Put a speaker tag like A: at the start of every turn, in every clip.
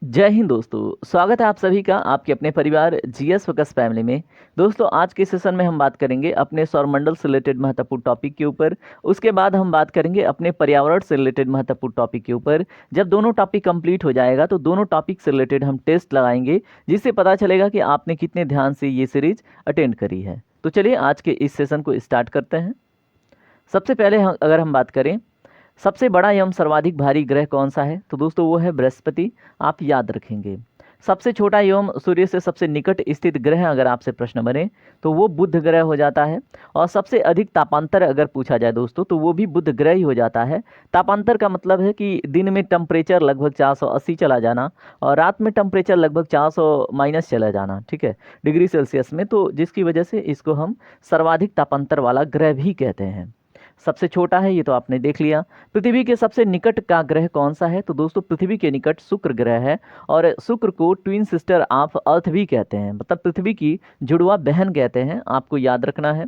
A: जय हिंद दोस्तों। स्वागत है आप सभी का आपके अपने परिवार जीएस फोकस फैमिली में। दोस्तों आज के सेशन में हम बात करेंगे अपने सौरमंडल से रिलेटेड महत्वपूर्ण टॉपिक के ऊपर। उसके बाद हम बात करेंगे अपने पर्यावरण से रिलेटेड महत्वपूर्ण टॉपिक के ऊपर। जब दोनों टॉपिक कंप्लीट हो जाएगा तो दोनों टॉपिक से रिलेटेड हम टेस्ट लगाएंगे, जिससे पता चलेगा कि आपने कितने ध्यान से ये सीरीज अटेंड करी है। तो चलिए आज के इस सेशन को स्टार्ट करते हैं। सबसे पहले अगर हम बात करें सबसे बड़ा एवं सर्वाधिक भारी ग्रह कौन सा है, तो दोस्तों वो है बृहस्पति। आप याद रखेंगे। सबसे छोटा एवं सूर्य से सबसे निकट स्थित ग्रह अगर आपसे प्रश्न बने तो वो बुध ग्रह हो जाता है। और सबसे अधिक तापांतर अगर पूछा जाए दोस्तों तो वो भी बुध ग्रह ही हो जाता है। तापांतर का मतलब है कि दिन में टेम्परेचर लगभग 480 चला जाना और रात में टेम्परेचर लगभग 400 माइनस चला जाना, ठीक है, डिग्री सेल्सियस में। तो जिसकी वजह से इसको हम सर्वाधिक तापांतर वाला ग्रह भी कहते हैं। सबसे छोटा है ये तो आपने देख लिया। पृथ्वी के सबसे निकट का ग्रह कौन सा है, तो दोस्तों पृथ्वी के निकट शुक्र ग्रह है। और शुक्र को ट्विन सिस्टर ऑफ अर्थ भी कहते हैं, मतलब पृथ्वी की जुड़वा बहन कहते हैं, आपको याद रखना है।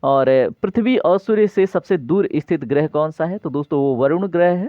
A: और पृथ्वी और सूर्य से सबसे दूर स्थित ग्रह कौन सा है, तो दोस्तों वो वरुण ग्रह है।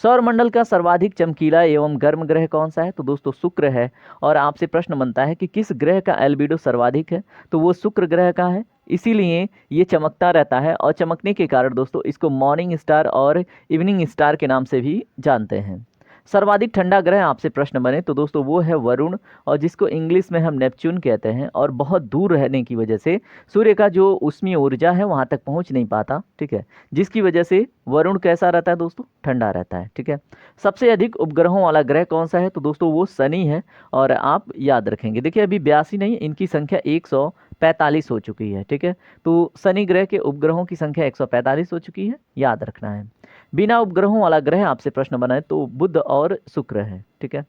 A: सौरमंडल का सर्वाधिक चमकीला एवं गर्म ग्रह कौन सा है, तो दोस्तों शुक्र है। और आपसे प्रश्न बनता है कि किस ग्रह का एल्बिडो सर्वाधिक है, तो वो शुक्र ग्रह का है। इसीलिए ये चमकता रहता है और चमकने के कारण दोस्तों इसको मॉर्निंग स्टार और इवनिंग स्टार के नाम से भी जानते हैं। सर्वाधिक ठंडा ग्रह आपसे प्रश्न बने तो दोस्तों वो है वरुण, और जिसको इंग्लिश में हम नेपच्यून कहते हैं। और बहुत दूर रहने की वजह से सूर्य का जो उष्मीय ऊर्जा है वहाँ तक पहुँच नहीं पाता, ठीक है, जिसकी वजह से वरुण कैसा रहता है दोस्तों, ठंडा रहता है, ठीक है। सबसे अधिक उपग्रहों वाला ग्रह कौन सा है, तो दोस्तों वो शनि है। और आप याद रखेंगे, देखिए अभी 82 नहीं, इनकी संख्या 145 हो चुकी है, ठीक है। तो शनि ग्रह के उपग्रहों की संख्या 145 हो चुकी है, याद रखना है। बिना उपग्रहों वाला ग्रह आपसे प्रश्न बना है तो बुध और शुक्र है, ठीक है।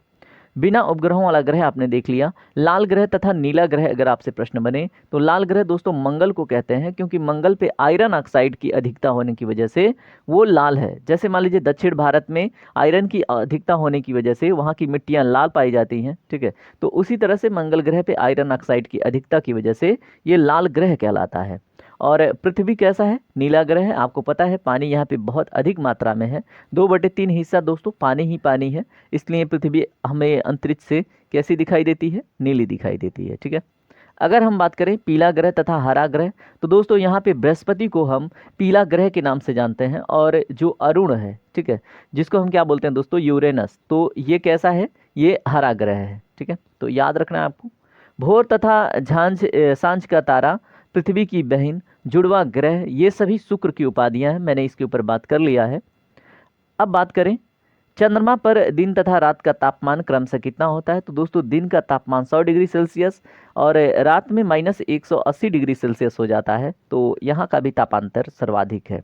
A: बिना उपग्रहों वाला ग्रह आपने देख लिया। लाल ग्रह तथा नीला ग्रह अगर आपसे प्रश्न बने तो लाल ग्रह दोस्तों मंगल को कहते हैं, क्योंकि मंगल पे आयरन ऑक्साइड की अधिकता होने की वजह से वो लाल है। जैसे मान लीजिए दक्षिण भारत में आयरन की अधिकता होने की वजह से वहाँ की मिट्टियाँ लाल पाई जाती हैं, ठीक है। तो उसी तरह से मंगल ग्रह पे आयरन ऑक्साइड की अधिकता की वजह से ये लाल ग्रह कहलाता है। और पृथ्वी कैसा है, नीला ग्रह है। आपको पता है पानी यहाँ पे बहुत अधिक मात्रा में है, 2/3 हिस्सा दोस्तों पानी ही पानी है। इसलिए पृथ्वी हमें अंतरिक्ष से कैसी दिखाई देती है, नीली दिखाई देती है, ठीक है। अगर हम बात करें पीला ग्रह तथा हरा ग्रह तो दोस्तों यहाँ पे बृहस्पति को हम पीला ग्रह के नाम से जानते हैं। और जो अरुण है, ठीक है, जिसको हम क्या बोलते हैं दोस्तों, यूरेनस, तो ये कैसा है, ये हरा ग्रह है, ठीक है। तो याद रखना है आपको। भोर तथा सांझ का तारा, पृथ्वी की बहन, जुड़वा ग्रह, ये सभी शुक्र की उपाधियां हैं। मैंने इसके ऊपर बात कर लिया है। अब बात करें चंद्रमा पर दिन तथा रात का तापमान क्रमशः कितना होता है, तो दोस्तों दिन का तापमान 100 डिग्री सेल्सियस और रात में -180 डिग्री सेल्सियस हो जाता है। तो यहाँ का भी तापांतर सर्वाधिक है।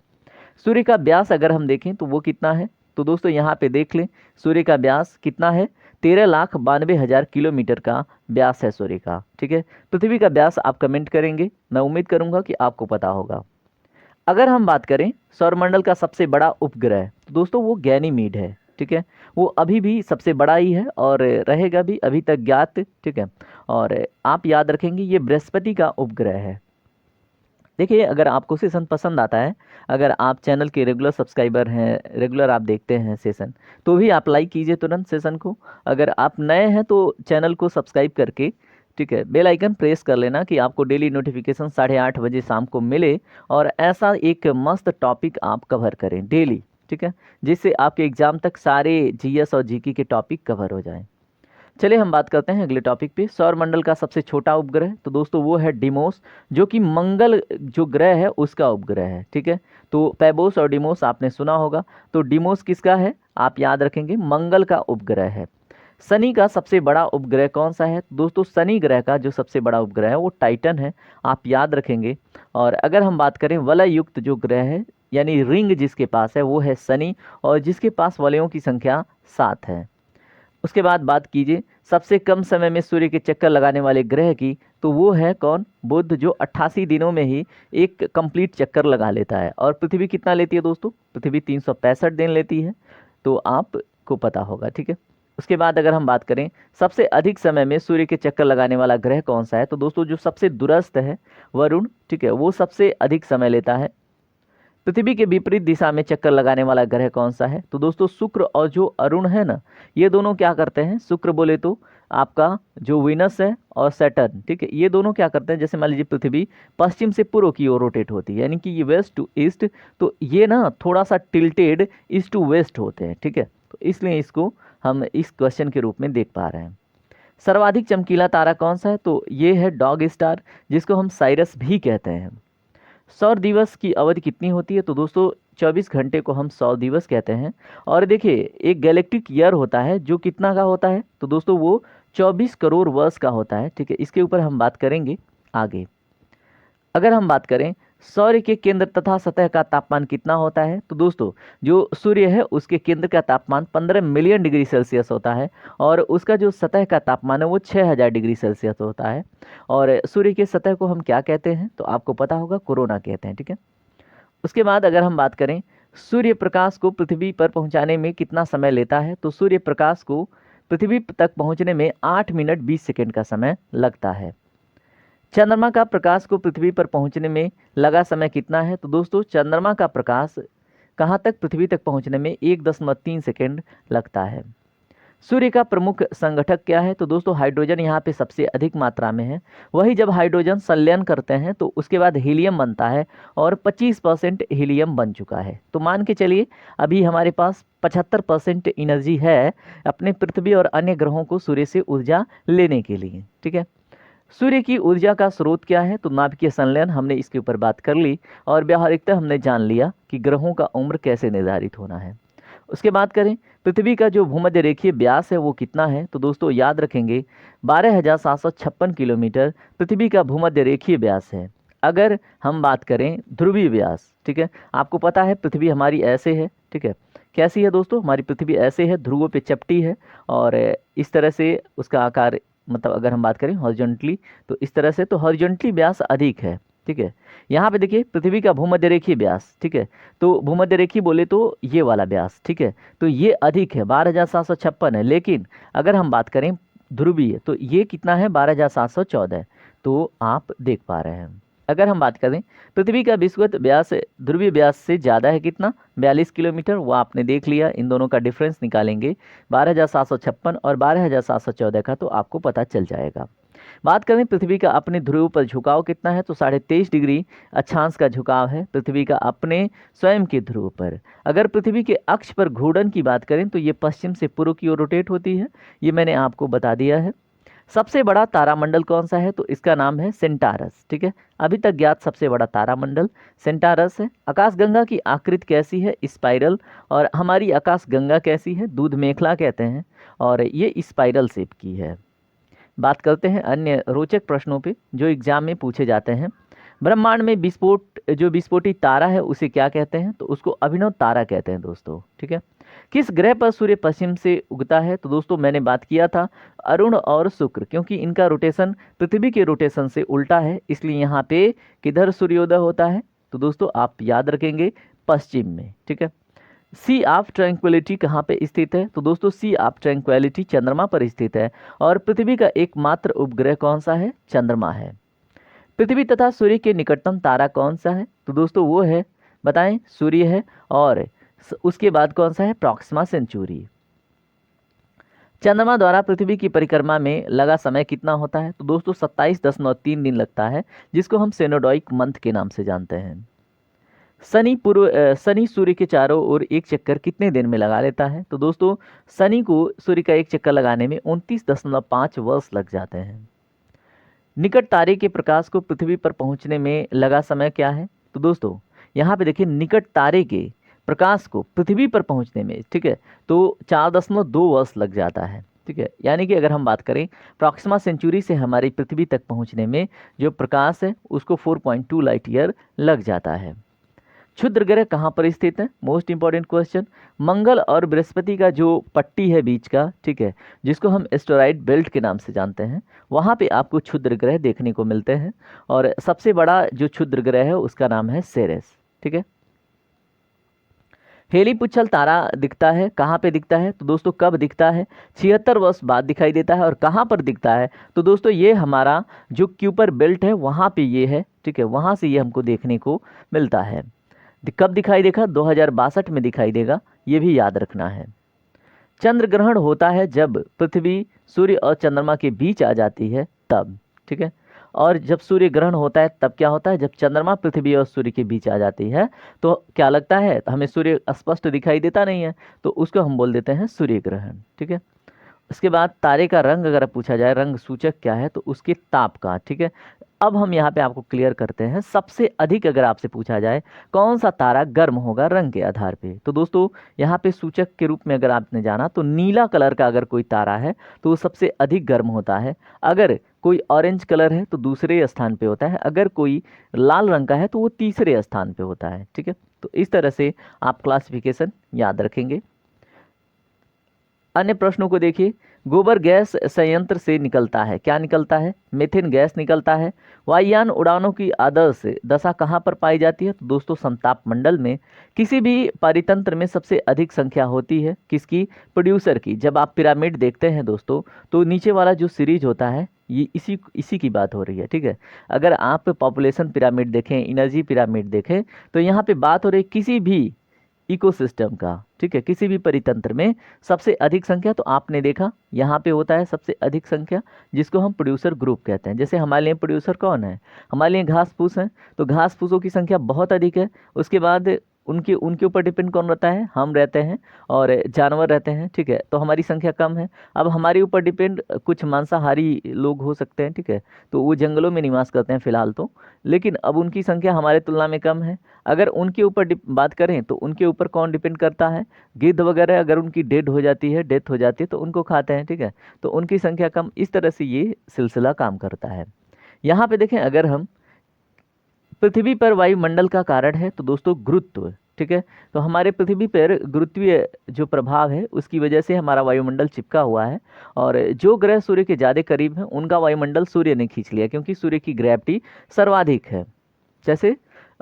A: सूर्य का व्यास अगर हम देखें तो वो कितना है, तो दोस्तों यहाँ पे देख लें सूर्य का व्यास कितना है, 13,92,000 किलोमीटर का व्यास है सूर्य का, ठीक है। पृथ्वी का व्यास आप कमेंट करेंगे, मैं उम्मीद करूंगा कि आपको पता होगा। अगर हम बात करें सौरमंडल का सबसे बड़ा उपग्रह तो दोस्तों वो गैनीमीड है, ठीक है। वो अभी भी सबसे बड़ा ही है और रहेगा भी अभी तक ज्ञात, ठीक है। और आप याद रखेंगे ये बृहस्पति का उपग्रह है। देखिए अगर आपको सेशन पसंद आता है, अगर आप चैनल के रेगुलर सब्सक्राइबर हैं, रेगुलर आप देखते हैं सेशन, तो भी आप लाइक कीजिए तुरंत सेशन को। अगर आप नए हैं तो चैनल को सब्सक्राइब करके, ठीक है, बेल आइकन प्रेस कर लेना कि आपको डेली नोटिफिकेशन 8:30 बजे शाम को मिले। और ऐसा एक मस्त टॉपिक आप कवर करें डेली, ठीक है, जिससे आपके एग्जाम तक सारे जीएस और जीके के टॉपिक कवर हो जाएं। चलिए हम बात करते हैं अगले टॉपिक पे। सौरमंडल का सबसे छोटा उपग्रह तो दोस्तों वो है डिमोस, जो कि मंगल जो ग्रह है उसका उपग्रह है, ठीक है। तो पैबोस और डिमोस आपने सुना होगा। तो डिमोस किसका है, आप याद रखेंगे, मंगल का उपग्रह है। शनि का सबसे बड़ा उपग्रह कौन सा है, दोस्तों शनि ग्रह का जो सबसे बड़ा उपग्रह है वो टाइटन है, आप याद रखेंगे। और अगर हम बात करें वलय युक्त जो ग्रह है, यानी रिंग जिसके पास है, वो है शनि, और जिसके पास वलयों की संख्या 7 है। उसके बाद बात कीजिए सबसे कम समय में सूर्य के चक्कर लगाने वाले ग्रह की, तो वो है कौन, बुध, जो 88 दिनों में ही एक कंप्लीट चक्कर लगा लेता है। और पृथ्वी कितना लेती है दोस्तों, पृथ्वी 365 दिन लेती है, तो आपको पता होगा, ठीक है। उसके बाद अगर हम बात करें सबसे अधिक समय में सूर्य के चक्कर लगाने वाला ग्रह कौन सा है, तो दोस्तों जो सबसे दूरस्थ है वरुण, ठीक है, वो सबसे अधिक समय लेता है। पृथ्वी के विपरीत दिशा में चक्कर लगाने वाला ग्रह कौन सा है? तो दोस्तों शुक्र और जो अरुण है ना, ये दोनों क्या करते हैं? शुक्र बोले तो आपका जो वीनस है और सैटर्न, ठीक है, ये दोनों क्या करते हैं? जैसे मान लीजिए पृथ्वी पश्चिम से पूर्व की ओर रोटेट होती है, यानी कि ये वेस्ट टू ईस्ट, तो ये ना थोड़ा सा टिल्टेड ईस्ट टू वेस्ट होते हैं, ठीक है। तो इसलिए इसको हम इस क्वेश्चन के रूप में देख पा रहे हैं। सर्वाधिक चमकीला तारा कौन सा है? तो ये है डॉग स्टार, जिसको हम साइरस भी कहते हैं। सौर दिवस की अवधि कितनी होती है? तो दोस्तों 24 घंटे को हम सौर दिवस कहते हैं। और देखिए एक गैलेक्टिक ईयर होता है जो कितना का होता है? तो दोस्तों वो 24 करोड़ वर्ष का होता है, ठीक है। इसके ऊपर हम बात करेंगे आगे। अगर हम बात करें सूर्य के केंद्र तथा सतह का तापमान कितना होता है? तो दोस्तों जो सूर्य है उसके केंद्र का तापमान 15 मिलियन डिग्री सेल्सियस होता है और उसका जो सतह का तापमान है वो 6000 डिग्री सेल्सियस होता है। और सूर्य के सतह को हम क्या कहते हैं? तो आपको पता होगा, कोरोना कहते हैं, ठीक है। उसके बाद अगर हम बात करें सूर्य प्रकाश को पृथ्वी पर पहुंचाने में कितना समय लेता है? तो सूर्य प्रकाश को पृथ्वी तक पहुंचने में 8 मिनट 20 सेकेंड का समय लगता है। चंद्रमा का प्रकाश को पृथ्वी पर पहुंचने में लगा समय कितना है? तो दोस्तों चंद्रमा का प्रकाश कहाँ तक पृथ्वी तक पहुंचने में 1.3 सेकेंड लगता है। सूर्य का प्रमुख संगठक क्या है? तो दोस्तों हाइड्रोजन यहाँ पे सबसे अधिक मात्रा में है। वही जब हाइड्रोजन संलयन करते हैं तो उसके बाद हीलियम बनता है और 25% हीलियम बन चुका है। तो मान के चलिए अभी हमारे पास 75% एनर्जी है अपने पृथ्वी और अन्य ग्रहों को सूर्य से ऊर्जा लेने के लिए, ठीक है। सूर्य की ऊर्जा का स्रोत क्या है? तो नाभिकीय संलयन, हमने इसके ऊपर बात कर ली। और व्यावहारिकता हमने जान लिया कि ग्रहों का उम्र कैसे निर्धारित होना है। उसके बाद करें पृथ्वी का जो भूमध्य रेखीय व्यास है वो कितना है? तो दोस्तों याद रखेंगे 12,756 किलोमीटर पृथ्वी का भूमध्य रेखीय व्यास है। अगर हम बात करें ध्रुवीय व्यास, ठीक है, आपको पता है पृथ्वी हमारी ऐसे है, ठीक है। कैसी है दोस्तों? हमारी पृथ्वी ऐसे है, ध्रुवों पे चपटी है और इस तरह से उसका आकार, मतलब अगर हम बात करें हॉरिजॉन्टली तो इस तरह से, तो हॉरिजॉन्टली व्यास अधिक है, ठीक है। यहाँ पे देखिए पृथ्वी का भूमध्य रेखीय व्यास, ठीक है, तो भूमध्य रेखीय बोले तो ये वाला व्यास, ठीक है, तो ये अधिक है 12,756 है। लेकिन अगर हम बात करें ध्रुवीय तो ये कितना है? 12,714। तो आप देख पा रहे हैं। अगर हम बात करें पृथ्वी का विषुवत व्यास ध्रुवीय व्यास से ज़्यादा है कितना? 42 किलोमीटर। वो आपने देख लिया, इन दोनों का डिफरेंस निकालेंगे 12,756 और 12,714 का, तो आपको पता चल जाएगा। बात करें पृथ्वी का अपने ध्रुव पर झुकाव कितना है? तो 23.5 डिग्री अक्षांश का झुकाव है पृथ्वी का अपने स्वयं के ध्रुव पर। अगर पृथ्वी के अक्ष पर घूर्णन की बात करें तो ये पश्चिम से पूर्व की ओर रोटेट होती है, ये मैंने आपको बता दिया है। सबसे बड़ा तारामंडल कौन सा है? तो इसका नाम है सेंटारस, ठीक है। अभी तक ज्ञात सबसे बड़ा तारामंडल सेंटारस है। आकाशगंगा की आकृति कैसी है? स्पाइरल। और हमारी आकाशगंगा कैसी है? दूध मेखला कहते हैं और ये स्पाइरल शेप की है। बात करते हैं अन्य रोचक प्रश्नों पे जो एग्जाम में पूछे जाते हैं। ब्रह्मांड में विस्फोटी तारा है उसे क्या कहते हैं? तो उसको अभिनव तारा कहते हैं दोस्तों, ठीक है। किस ग्रह पर सूर्य पश्चिम से उगता है? तो दोस्तों मैंने बात किया था अरुण और शुक्र, क्योंकि इनका रोटेशन पृथ्वी के रोटेशन से उल्टा है, इसलिए यहाँ पे किधर सूर्योदय होता है? तो दोस्तों आप याद रखेंगे पश्चिम में, ठीक है। सी ऑफ ट्रैंक्विलिटी कहाँ पे स्थित है? तो दोस्तों सी ऑफ ट्रैंक्विलिटी चंद्रमा पर स्थित है। और पृथ्वी का एकमात्र उपग्रह कौन सा है? चंद्रमा है। पृथ्वी तथा सूर्य के निकटतम तारा कौन सा है? तो दोस्तों वो है, बताएं, सूर्य है और उसके बाद कौन सा है? Proxima Centauri. चंद्रमा द्वारा पृथ्वी की परिक्रमा में लगा समय कितना होता है? तो दोस्तों 27.3 दिन लगता है, जिसको हम सेनोडॉइक मंथ के नाम से जानते हैं। शनि सूर्य के चारों ओर एक चक्कर कितने दिन में लगा लेता है? तो दोस्तों शनि को सूर्य का एक चक्कर लगाने में 29.5 वर्ष लग जाते हैं। निकट तारे के प्रकाश को पृथ्वी पर पहुंचने में लगा समय क्या है? तो दोस्तों यहाँ पे देखिए निकट तारे के प्रकाश को पृथ्वी पर पहुंचने में, ठीक है, तो 4.2 वर्ष लग जाता है, ठीक है। यानी कि अगर हम बात करें प्रॉक्सिमा सेंचुरी से हमारी पृथ्वी तक पहुंचने में जो प्रकाश है उसको 4.2 लाइट ईयर लग जाता है। क्षुद्र ग्रह कहाँ पर स्थित है? Most important question. मंगल और बृहस्पति का जो पट्टी है बीच का, ठीक है, जिसको हम एस्टेरॉइड बेल्ट के नाम से जानते हैं, वहाँ पे आपको क्षुद्र ग्रह देखने को मिलते हैं। और सबसे बड़ा जो क्षुद्र ग्रह है उसका नाम है सेरेस, ठीक है। हेली पुच्छल तारा दिखता है, कहाँ पे दिखता है? तो दोस्तों कब दिखता है? 76 वर्ष बाद दिखाई देता है। और कहाँ पर दिखता है? तो दोस्तों ये हमारा जो क्यूपर बेल्ट है वहाँ पे ये है, ठीक है, वहाँ से ये हमको देखने को मिलता है। कब दिखाई देगा? 2062 में दिखाई देगा, ये भी याद रखना है। चंद्र ग्रहण होता है जब पृथ्वी सूर्य और चंद्रमा के बीच आ जाती है, तब। ठीक है। और जब सूर्य ग्रहण होता है तब क्या होता है? जब चंद्रमा पृथ्वी और सूर्य के बीच आ जाती है। तो क्या लगता है? हमें सूर्य स्पष्ट दिखाई देता नहीं है, तो उसको हम बोल देते हैं सूर्य ग्रहण। ठीक है। उसके बाद तारे का रंग अगर पूछा जाए, रंग सूचक क्या है, तो उसके ताप का। ठीक है। अब हम यहाँ पे आपको क्लियर करते हैं, सबसे अधिक अगर आपसे पूछा जाए कौन सा तारा गर्म होगा रंग के आधार पे, तो दोस्तों यहाँ पे सूचक के रूप में अगर आपने जाना तो नीला कलर का अगर कोई तारा है तो वो सबसे अधिक गर्म होता है। अगर कोई ऑरेंज कलर है तो दूसरे स्थान पे होता है। अगर कोई लाल रंग का है तो वो तीसरे स्थान पे होता है। ठीक है। तो इस तरह से आप क्लासिफिकेशन याद रखेंगे। अन्य प्रश्नों को देखिए। गोबर गैस संयंत्र से निकलता है, क्या निकलता है? मीथेन गैस निकलता है। वायुयान उड़ानों की आदर्श दशा कहाँ पर पाई जाती है? तो दोस्तों समताप मंडल में। किसी भी परितंत्र में सबसे अधिक संख्या होती है किसकी? प्रोड्यूसर की। जब आप पिरामिड देखते हैं दोस्तों, तो नीचे वाला जो सीरीज होता है ये इसी की बात हो रही है। ठीक है। अगर आप पॉपुलेशन पिरामिड देखें, एनर्जी पिरामिड देखें, तो यहाँ पे बात हो रही किसी भी इकोसिस्टम का। ठीक है। किसी भी परितंत्र में सबसे अधिक संख्या, तो आपने देखा यहाँ पे होता है सबसे अधिक संख्या, जिसको हम प्रोड्यूसर ग्रुप कहते हैं। जैसे हमारे लिए प्रोड्यूसर कौन है? हमारे लिए घास फूस हैं, तो घास फूसों की संख्या बहुत अधिक है। उसके बाद उनके उनके ऊपर डिपेंड कौन रहता है? हम रहते हैं और जानवर रहते हैं। ठीक है। तो हमारी संख्या कम है। अब हमारे ऊपर डिपेंड कुछ मांसाहारी लोग हो सकते हैं। ठीक है। तो वो जंगलों में निवास करते हैं फिलहाल तो, लेकिन अब उनकी संख्या हमारे तुलना में कम है। अगर उनके ऊपर बात करें तो उनके ऊपर कौन डिपेंड करता है? गिद्ध वगैरह, अगर उनकी डेथ हो जाती है तो उनको खाते हैं। ठीक है। तो उनकी संख्या कम, इस तरह से ये सिलसिला काम करता है। यहाँ पे देखें, अगर हम पृथ्वी पर वायुमंडल का कारण है तो दोस्तों गुरुत्व। ठीक है। तो हमारे पृथ्वी पर गुरुत्वीय जो प्रभाव है उसकी वजह से हमारा वायुमंडल चिपका हुआ है, और जो ग्रह सूर्य के ज़्यादा करीब हैं उनका वायुमंडल सूर्य ने खींच लिया, क्योंकि सूर्य की ग्रेविटी सर्वाधिक है। जैसे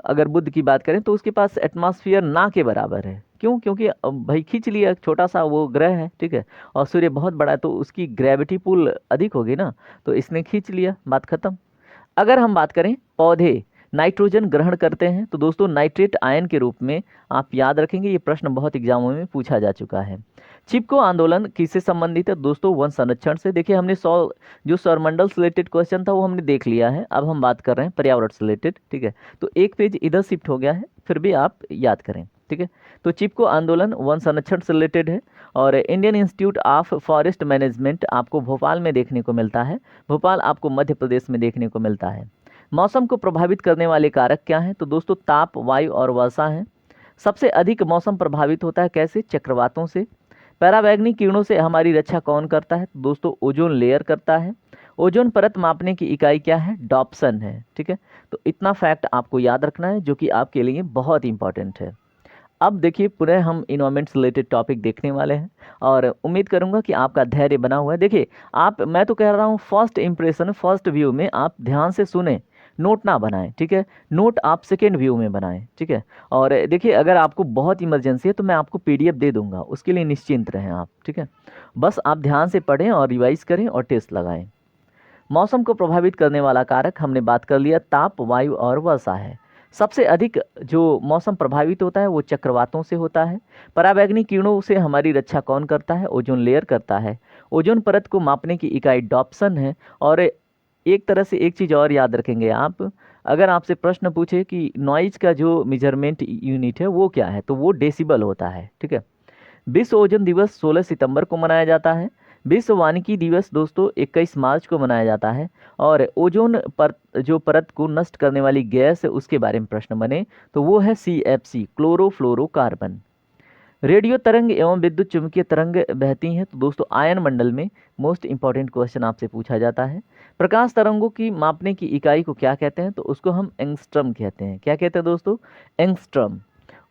A: अगर बुध की बात करें तो उसके पास एटमॉस्फेयर ना के बराबर है। क्यों? क्योंकि भाई खींच लिया, छोटा सा वो ग्रह है। ठीक है। और सूर्य बहुत बड़ा है तो उसकी ग्रेविटी पुल अधिक होगी ना, तो इसने खींच लिया, बात खत्म। अगर हम बात करें पौधे नाइट्रोजन ग्रहण करते हैं तो दोस्तों नाइट्रेट आयन के रूप में, आप याद रखेंगे, ये प्रश्न बहुत एग्जामों में पूछा जा चुका है। चिपको आंदोलन किससे संबंधित है? दोस्तों वन संरक्षण से। देखिए हमने जो सौरमंडल से रिलेटेड क्वेश्चन था वो हमने देख लिया है। अब हम बात कर रहे हैं पर्यावरण से रिलेटेड। ठीक है। तो एक पेज इधर शिफ्ट हो गया है, फिर भी आप याद करें। ठीक है। तो चिपको आंदोलन वन संरक्षण से रिलेटेड है, और Indian institute of forest management आपको भोपाल में देखने को मिलता है। भोपाल आपको मध्य प्रदेश में देखने को मिलता है। मौसम को प्रभावित करने वाले कारक क्या हैं? तो दोस्तों ताप, वायु और वर्षा हैं। सबसे अधिक मौसम प्रभावित होता है कैसे? चक्रवातों से। पराबैंगनी किरणों से हमारी रक्षा कौन करता है? तो दोस्तों ओजोन लेयर करता है। ओजोन परत मापने की इकाई क्या है? डॉप्सन है। ठीक है। तो इतना फैक्ट आपको याद रखना है, जो कि आपके लिए बहुत इंपॉर्टेंट है। अब देखिए पुनः हम इन्वायरमेंट से रिलेटेड टॉपिक देखने वाले हैं, और उम्मीद करूंगा कि आपका धैर्य बना हुआ है। देखिए मैं तो कह रहा हूँ फर्स्ट इंप्रेशन, फर्स्ट व्यू में आप ध्यान से सुने, नोट ना बनाएं। ठीक है। नोट आप सेकेंड व्यू में बनाएं। ठीक है। और देखिए अगर आपको बहुत इमरजेंसी है तो मैं आपको पीडीएफ दे दूंगा, उसके लिए निश्चिंत रहें आप। ठीक है। बस आप ध्यान से पढ़ें और रिवाइज करें और टेस्ट लगाएं। मौसम को प्रभावित करने वाला कारक हमने बात कर लिया, ताप, वायु और वर्षा है। सबसे अधिक जो मौसम प्रभावित होता है वो चक्रवातों से होता है। पराबैंगनी किरणों से हमारी रक्षा कौन करता है? ओजोन लेयर करता है। ओजोन परत को मापने की इकाई डॉप्सन है। और एक तरह से एक चीज़ और याद रखेंगे आप, अगर आपसे प्रश्न पूछे कि नॉइज का जो मेजरमेंट यूनिट है वो क्या है, तो वो डेसिबल होता है। ठीक है। विश्व ओजोन दिवस 16 सितंबर को मनाया जाता है। विश्व वानिकी दिवस दोस्तों 21 मार्च को मनाया जाता है। और ओजोन पर जो परत को नष्ट करने वाली गैस है उसके बारे में प्रश्न बने तो वो है CFC, क्लोरोफ्लोरोकार्बन। रेडियो तरंग एवं विद्युत चुंबकीय तरंग बहती हैं तो दोस्तों आयन मंडल में मोस्ट इंपॉर्टेंट क्वेश्चन आपसे पूछा जाता है। प्रकाश तरंगों की मापने की इकाई को क्या कहते हैं? तो उसको हम एंगस्ट्रम कहते हैं। क्या कहते हैं दोस्तों? एंगस्ट्रम।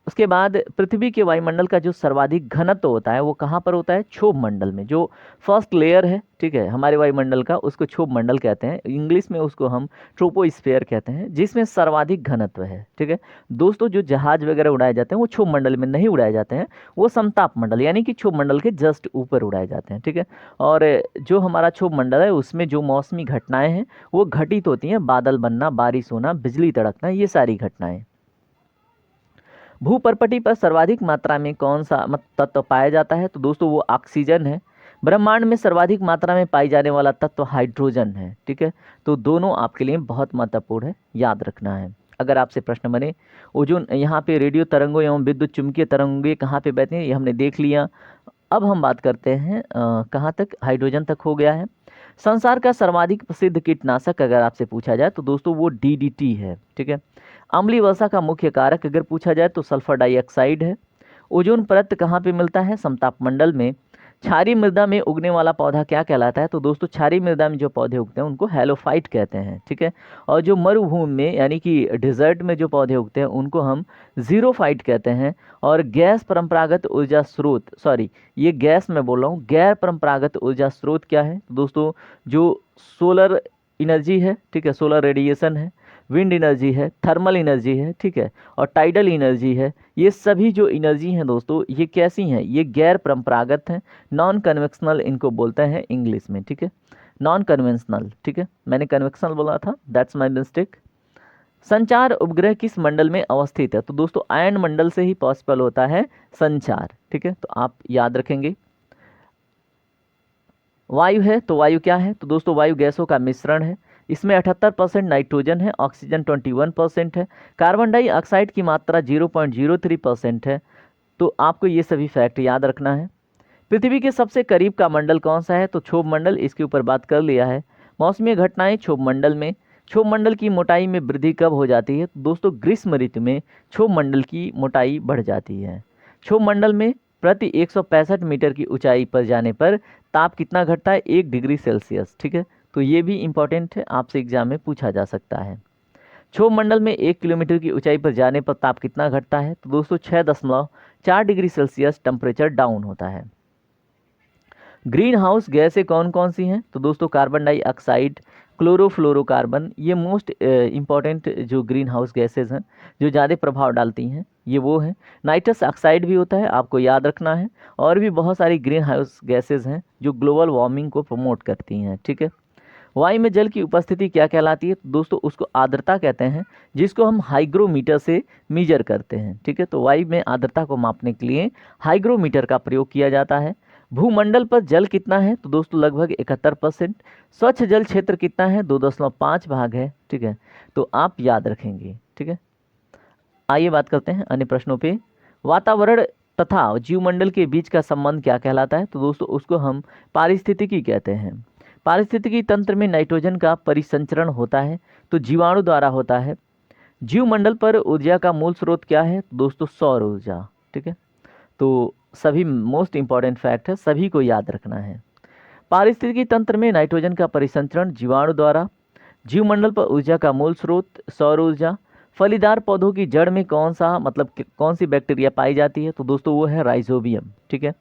A: उसके बाद पृथ्वी के वायुमंडल का जो सर्वाधिक घनत्व होता है वो कहाँ पर होता है? क्षोभ मंडल में। जो फर्स्ट लेयर है, ठीक है, हमारे वायुमंडल का, उसको क्षोभ मंडल कहते हैं। इंग्लिश में उसको हम ट्रोपोस्फेयर कहते हैं, जिसमें सर्वाधिक घनत्व है। ठीक है दोस्तों, जो जहाज वगैरह उड़ाए जाते हैं वो क्षोभ मंडल में नहीं उड़ाए जाते हैं, वो समताप मंडल यानी कि क्षोभ मंडल के जस्ट ऊपर उड़ाए जाते हैं। ठीक है। और जो हमारा क्षोभ मंडल है उसमें जो मौसमी घटनाएं हैं वो घटित होती हैं, बादल बनना, बारिश होना, बिजली तड़कना, ये सारी घटनाएं। भूपर्पटी पर सर्वाधिक मात्रा में कौन सा तत्व पाया जाता है? तो दोस्तों वो ऑक्सीजन है। ब्रह्मांड में सर्वाधिक मात्रा में पाई जाने वाला तत्व हाइड्रोजन है। ठीक है, तो दोनों आपके लिए बहुत महत्वपूर्ण है, याद रखना है। अगर आपसे प्रश्न बने ओजोन यहाँ पे रेडियो तरंगों एवं विद्युत चुंबकीय तरंगे कहाँ पे बहते हैं, ये हमने देख लिया। अब हम बात करते हैं कहाँ तक, हाइड्रोजन तक हो गया है। संसार का सर्वाधिक प्रसिद्ध कीटनाशक अगर आपसे पूछा जाए तो दोस्तों वो DDT है। ठीक है, अम्लीय वर्षा का मुख्य कारक अगर पूछा जाए तो सल्फर डाइऑक्साइड है। ओजोन परत कहाँ पे मिलता है? समताप मंडल में। क्षारीय मृदा में उगने वाला पौधा क्या कहलाता है? तो दोस्तों क्षारीय मृदा में जो पौधे उगते हैं उनको हेलोफाइट कहते हैं। ठीक है, और जो मरुभूमि में यानी कि डिजर्ट में जो पौधे उगते हैं उनको हम जीरोफाइट कहते हैं। और गैस परंपरागत ऊर्जा स्रोत, सॉरी ये गैस मैं बोल रहा हूँ, गैर परंपरागत ऊर्जा स्रोत क्या है? तो दोस्तों जो सोलर एनर्जी है, ठीक है, सोलर रेडिएशन है, विंड एनर्जी है, थर्मल एनर्जी है, ठीक है, और टाइडल एनर्जी है। ये सभी जो एनर्जी हैं दोस्तों ये कैसी हैं? ये गैर परंपरागत हैं, नॉन कन्वेंशनल इनको बोलते हैं इंग्लिश में। ठीक है, नॉन कन्वेंशनल। ठीक है, मैंने कन्वेंशनल बोला था, दैट्स माय मिस्टेक। संचार उपग्रह किस मंडल में अवस्थित है? तो दोस्तों आयन मंडल से ही पॉसिबल होता है संचार। ठीक है, तो आप याद रखेंगे। वायु है तो वायु क्या है? तो दोस्तों वायु गैसों का मिश्रण है। इसमें 78% नाइट्रोजन है, ऑक्सीजन 21% है, कार्बन डाइऑक्साइड की मात्रा 0.03% है। तो आपको ये सभी फैक्ट याद रखना है। पृथ्वी के सबसे करीब का मंडल कौन सा है? तो क्षोभ मंडल, इसके ऊपर बात कर लिया है। मौसमी घटनाएं क्षोभ मंडल में। क्षोभ मंडल की मोटाई में वृद्धि कब हो जाती है? तो दोस्तों ग्रीष्म ऋतु में क्षोभ मंडल की मोटाई बढ़ जाती है। क्षोभ मंडल में प्रति 165 मीटर की ऊंचाई पर जाने पर ताप कितना घटता है? 1 डिग्री सेल्सियस। ठीक है, तो ये भी इंपॉर्टेंट है, आपसे एग्जाम में पूछा जा सकता है। क्षोभ मंडल में 1 किलोमीटर की ऊंचाई पर जाने पर ताप कितना घटता है? तो दोस्तों 6.4 डिग्री सेल्सियस टेम्परेचर डाउन होता है। ग्रीन हाउस गैसें कौन कौन सी हैं? तो दोस्तों कार्बन डाइऑक्साइड, क्लोरोफ्लोरोकार्बन, ये मोस्ट इंपॉर्टेंट जो ग्रीन हाउस गैसेज हैं जो ज़्यादा प्रभाव डालती हैं ये वो है। नाइट्रस ऑक्साइड भी होता है, आपको याद रखना है। और भी बहुत सारी ग्रीन हाउस गैसेज हैं जो ग्लोबल वार्मिंग को प्रमोट करती हैं। ठीक है, वायु में जल की उपस्थिति क्या कहलाती है? तो दोस्तों उसको आर्द्रता कहते हैं, जिसको हम हाइग्रोमीटर से मीजर करते हैं। ठीक है, तो वायु में आर्द्रता को मापने के लिए हाइग्रोमीटर का प्रयोग किया जाता है। भूमंडल पर जल कितना है? तो दोस्तों लगभग 71%। स्वच्छ जल क्षेत्र कितना है? 2.5 भाग है। ठीक है, तो आप याद रखेंगे। ठीक है, आइए बात करते हैं अन्य प्रश्नों पे। वातावरण तथा जीवमंडल के बीच का संबंध क्या कहलाता है? तो दोस्तों उसको हम पारिस्थितिकी कहते हैं। पारिस्थितिकी तंत्र में नाइट्रोजन का परिसंचरण होता है तो जीवाणु द्वारा होता है। जीवमंडल पर ऊर्जा का मूल स्रोत क्या है? तो दोस्तों सौर ऊर्जा। ठीक है, तो सभी मोस्ट इंपॉर्टेंट फैक्ट है, सभी को याद रखना है। पारिस्थितिकी तंत्र में नाइट्रोजन का परिसंचरण जीवाणु द्वारा। जीवमंडल पर ऊर्जा का मूल स्रोत सौर ऊर्जा। फलीदार पौधों की जड़ में कौन सा कौन सी बैक्टीरिया पाई जाती है? तो दोस्तों वो है राइजोबियम। ठीक है,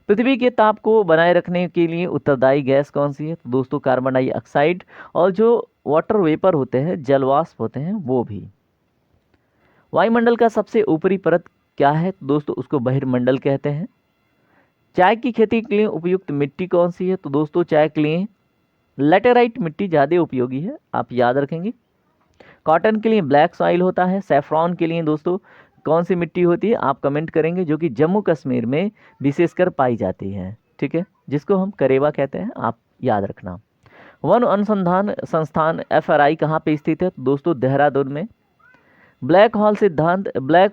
A: पृथ्वी के ताप को बनाए रखने के लिए उत्तरदायी गैस कौन सी है? तो दोस्तों कार्बन डाइऑक्साइड, और जो वाटर वेपर होते हैं, जलवाष्प होते हैं, वो भी। वायुमंडल का सबसे ऊपरी परत क्या है? तो दोस्तों उसको बहिर्मंडल कहते हैं। चाय की खेती के लिए उपयुक्त मिट्टी कौन सी है? तो दोस्तों चाय के लिए लेटेराइट मिट्टी ज़्यादा उपयोगी है, आप याद रखेंगे। कॉटन के लिए ब्लैक सॉइल होता है। सैफ्रॉन के लिए दोस्तों कौन सी मिट्टी होती है? आप कमेंट करेंगे, जो कि जम्मू कश्मीर में विशेषकर पाई जाती है। ठीक है, जिसको हम करेवा कहते हैं, आप याद रखना। वन अनुसंधान संस्थान FRI कहाँ पे स्थित है? तो दोस्तों देहरादून में। ब्लैक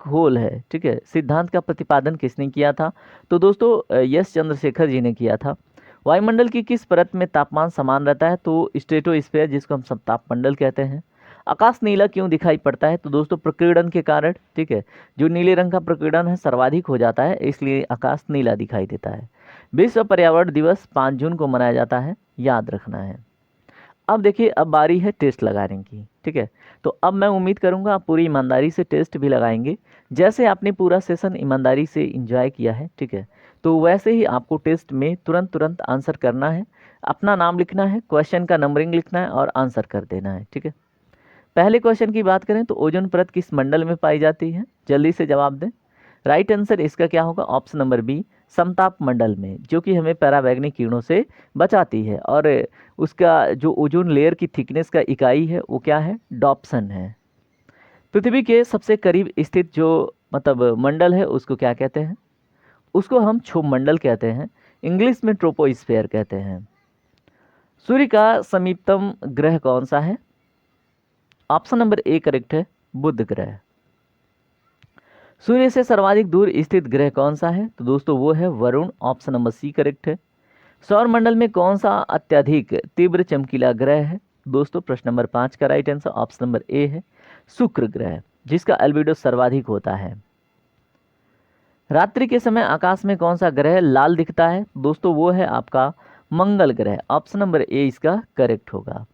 A: होल है, ठीक है, सिद्धांत का प्रतिपादन किसने किया था? तो दोस्तों एस चंद्रशेखर जी ने किया था। वायुमंडल की किस परत में तापमान समान रहता है? तो स्ट्रेटोस्फीयर, जिसको हम तापमंडल कहते हैं। आकाश नीला क्यों दिखाई पड़ता है? तो दोस्तों प्रकीर्णन के कारण। ठीक है, जो नीले रंग का प्रकीर्णन है सर्वाधिक हो जाता है, इसलिए आकाश नीला दिखाई देता है। विश्व पर्यावरण दिवस 5 जून को मनाया जाता है, याद रखना है। अब देखिए, अब बारी है टेस्ट लगाने की। ठीक है, तो अब मैं उम्मीद करूंगा आप पूरी ईमानदारी से टेस्ट भी लगाएंगे। जैसे आपने पूरा सेशन ईमानदारी से एंजॉय किया है, ठीक है, तो वैसे ही आपको टेस्ट में तुरंत आंसर करना है। अपना नाम लिखना है, क्वेश्चन का नंबरिंग लिखना है और आंसर कर देना है। ठीक है, पहले क्वेश्चन की बात करें तो ओजोन परत किस मंडल में पाई जाती है? जल्दी से जवाब दें। राइट आंसर इसका क्या होगा? ऑप्शन नंबर बी, समताप मंडल में, जो कि हमें पैराबैंगनी किरणों से बचाती है। और उसका जो ओजोन लेयर की थिकनेस का इकाई है वो क्या है? डॉप्सन है। पृथ्वी के सबसे करीब स्थित जो मतलब मंडल है उसको क्या कहते हैं? उसको हम क्षोभ मंडल कहते हैं, इंग्लिश में ट्रोपोस्फेयर कहते हैं। सूर्य का समीपतम ग्रह कौन सा है? ऑप्शन नंबर ए करेक्ट है, बुध ग्रह। सूर्य से सर्वाधिक दूर स्थित ग्रह कौन सा है? तो दोस्तों वो है Varun, option number C correct है। सौर मंडल में कौन सा अत्यधिक तीव्र चमकीला ग्रह है? दोस्तों प्रश्न नंबर 5 का right answer option number A है, शुक्र ग्रह, जिसका एल्बिडो सर्वाधिक होता है। रात्रि के समय आकाश में कौन सा ग्रह लाल दिखता है? दोस्तों वो है आपका मंगल ग्रह, ऑप्शन नंबर ए इसका करेक्ट होगा।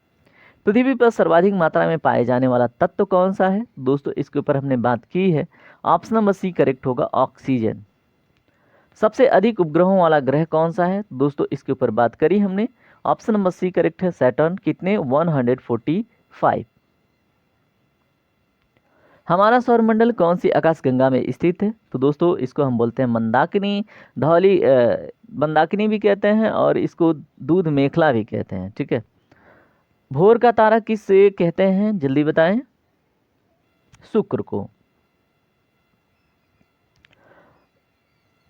A: पृथ्वी पर सर्वाधिक मात्रा में पाए जाने वाला तत्व कौन सा है? दोस्तों इसके ऊपर हमने बात की है, ऑप्शन नंबर सी करेक्ट होगा, ऑक्सीजन। सबसे अधिक उपग्रहों वाला ग्रह कौन सा है? दोस्तों इसके ऊपर बात करी हमने, ऑप्शन नंबर सी करेक्ट है, सैटर्न। कितने? 145। हमारा सौरमंडल कौन सी आकाशगंगा में स्थित है? तो दोस्तों इसको हम बोलते हैं मंदाकिनी, धौली मंदाकिनी भी कहते हैं और इसको दूध मेखला भी कहते हैं, ठीक है। भोर का तारा किसे कहते हैं? जल्दी बताएं। शुक्र को।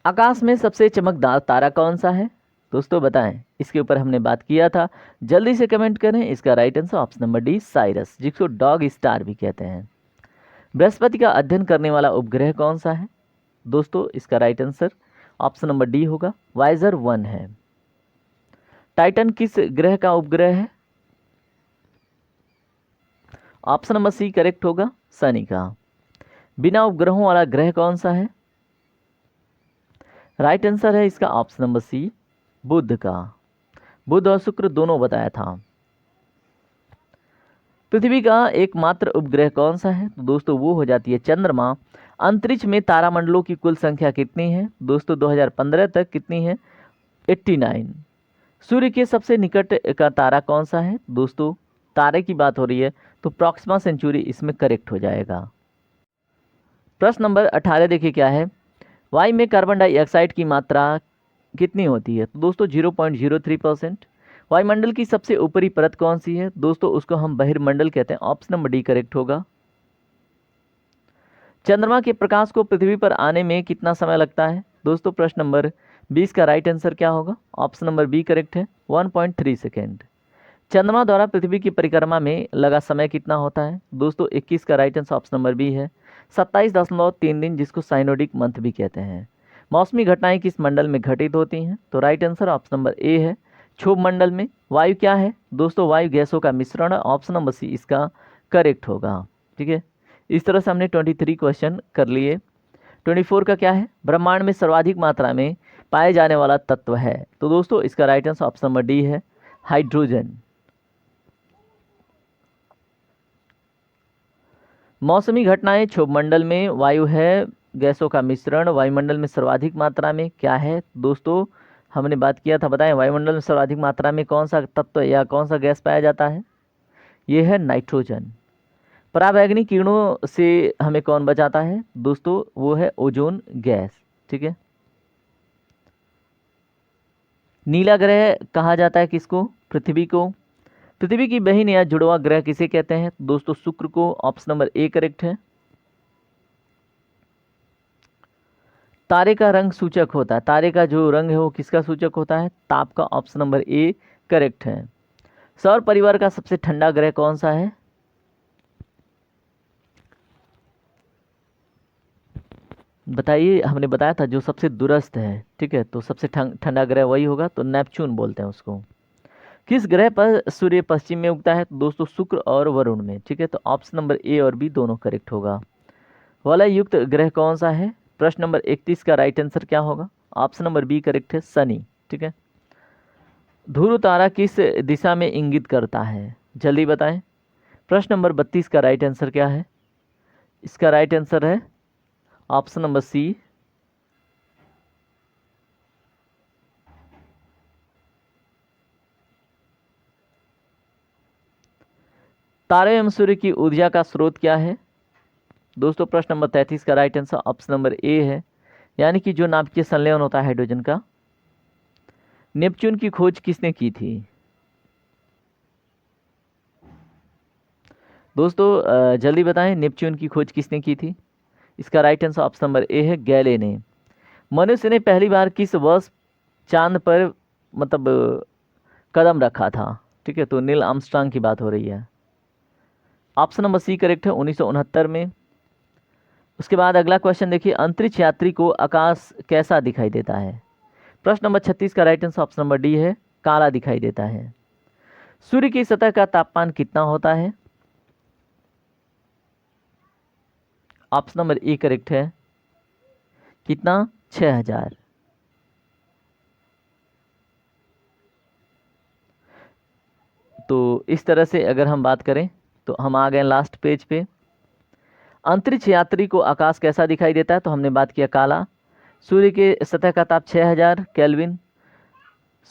A: आकाश में सबसे चमकदार तारा कौन सा है? दोस्तों बताएं, इसके ऊपर हमने बात किया था, जल्दी से कमेंट करें। इसका right answer option number D, Cyrus, जिसको डॉग स्टार भी कहते हैं। बृहस्पति का अध्ययन करने वाला उपग्रह कौन सा है? दोस्तों इसका right answer option number D होगा, वाइजर 1 है। टाइटन किस ग्रह का उपग्रह है? ऑप्शन नंबर सी करेक्ट होगा, शनि का। बिना उपग्रहों वाला ग्रह कौन सा है? राइट आंसर है इसका ऑप्शन नंबर सी, बुध का। बुध और शुक्र दोनों बताया था। पृथ्वी का एकमात्र उपग्रह कौन सा है? तो दोस्तों वो हो जाती है चंद्रमा। अंतरिक्ष में तारामंडलों की कुल संख्या कितनी है? दोस्तों 2015 तक कितनी है? 89। सूर्य के सबसे निकट का तारा कौन सा है? दोस्तों तारे की बात हो रही है तो प्रॉक्सिमा सेंचुरी इसमें करेक्ट हो जाएगा। प्रश्न नंबर 18 देखिए क्या है, वायु में कार्बन डाइऑक्साइड की मात्रा कितनी होती है? तो दोस्तों 0.03%। वायुमंडल की सबसे ऊपरी परत कौन सी है? दोस्तों उसको हम बहिर्मंडल कहते हैं, ऑप्शन नंबर डी करेक्ट होगा। चंद्रमा के प्रकाश को पृथ्वी पर आने में कितना समय लगता है? दोस्तों प्रश्न नंबर 20 का राइट आंसर क्या होगा? ऑप्शन नंबर बी करेक्ट है, 1.3 सेकेंड। चंद्रमा द्वारा पृथ्वी की परिक्रमा में लगा समय कितना होता है? दोस्तों 21 का right answer option number B है, 27.3 दिन, जिसको साइनोडिक मंथ भी कहते हैं। मौसमी घटनाएं किस मंडल में घटित होती हैं? तो right answer option number A है, क्षोभ मंडल में। वायु क्या है? दोस्तों वायु गैसों का मिश्रण, ऑप्शन नंबर सी इसका करेक्ट होगा, ठीक है। इस तरह से हमने 23 क्वेश्चन कर लिए। 24 का क्या है? ब्रह्मांड में सर्वाधिक मात्रा में पाए जाने वाला तत्व है? तो दोस्तों इसका right answer option number D है, हाइड्रोजन। मौसमी घटनाएं क्षोभ मंडल में, वायु है गैसों का मिश्रण, वायुमंडल में सर्वाधिक मात्रा में क्या है? दोस्तों हमने बात किया था, बताएं वायुमंडल में सर्वाधिक मात्रा में कौन सा तत्व या कौन सा गैस पाया जाता है? ये है नाइट्रोजन। पराबैंगनी किरणों से हमें कौन बचाता है? दोस्तों वो है ओजोन गैस, ठीक है। नीला ग्रह कहा जाता है किसको? पृथ्वी को। पृथ्वी की बहिन या जुड़वा ग्रह किसे कहते हैं? दोस्तों शुक्र को, ऑप्शन नंबर ए करेक्ट है। तारे का रंग सूचक होता है, तारे का जो रंग है वो किसका सूचक होता है? ताप का, ऑप्शन नंबर ए करेक्ट है। सौर परिवार का सबसे ठंडा ग्रह कौन सा है? बताइए, हमने बताया था जो सबसे दूरस्थ है, ठीक है, तो सबसे ठंडा ग्रह वही होगा, तो नेपच्यून बोलते हैं उसको। किस ग्रह पर सूर्य पश्चिम में उगता है? तो दोस्तों शुक्र और वरुण में, ठीक है, तो ऑप्शन नंबर ए और बी दोनों करेक्ट होगा। वलय युक्त ग्रह कौन सा है? प्रश्न नंबर 31 का राइट आंसर क्या होगा? ऑप्शन नंबर बी करेक्ट है, शनि, ठीक है। ध्रुव तारा किस दिशा में इंगित करता है? जल्दी बताएं। प्रश्न नंबर 32 का राइट आंसर क्या है? इसका राइट आंसर है ऑप्शन नंबर सी, तारे एवं सूर्य की ऊर्जा का स्रोत क्या है? दोस्तों प्रश्न नंबर 33 का right answer option number A है, यानी कि जो नाभिकीय संलयन होता है हाइड्रोजन का। नेपच्यून की खोज किसने की थी? दोस्तों जल्दी बताएं, नेपच्यून की खोज किसने की थी? इसका right answer option number A है, गैले ने। मनुष्य ने पहली बार किस वर्ष चांद पर मतलब कदम रखा था? ठीक है, तो नील आर्मस्ट्रांग की बात हो रही है। ऑप्शन नंबर सी करेक्ट है, 1969 में। उसके बाद अगला क्वेश्चन देखिए, अंतरिक्ष यात्री को आकाश कैसा दिखाई देता है? प्रश्न नंबर 36 का right answer option number D है, काला दिखाई देता है। सूर्य की सतह का तापमान कितना होता है? ऑप्शन नंबर ए करेक्ट है, कितना? 6000। तो इस तरह से अगर हम बात करें तो हम आ गए लास्ट पेज पे। अंतरिक्ष यात्री को आकाश कैसा दिखाई देता है? तो हमने बात किया काला। सूर्य के सतह का ताप 6000 केल्विन।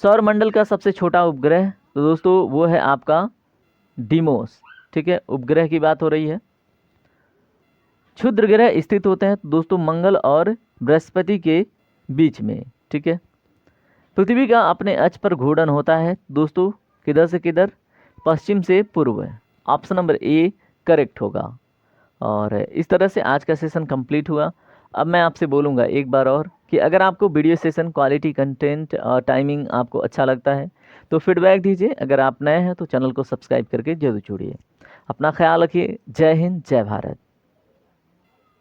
A: सौरमंडल का सबसे छोटा उपग्रह, तो दोस्तों वो है आपका डीमोस। ठीक है, उपग्रह की बात हो रही है। क्षुद्र ग्रह स्थित होते हैं दोस्तों मंगल और बृहस्पति के बीच में। ठीक है, पृथ्वी का अपने अक्ष पर घूर्णन होता है दोस्तों, किधर से किधर? पश्चिम से पूर्व। ऑप्शन नंबर ए करेक्ट होगा। और इस तरह से आज का सेशन कंप्लीट हुआ। अब मैं आपसे बोलूँगा एक बार और कि अगर आपको वीडियो सेशन क्वालिटी कंटेंट और टाइमिंग आपको अच्छा लगता है तो फीडबैक दीजिए। अगर आप नए हैं तो चैनल को सब्सक्राइब करके जरूर जुड़िए। अपना ख्याल रखिए। जय हिंद, जय भारत।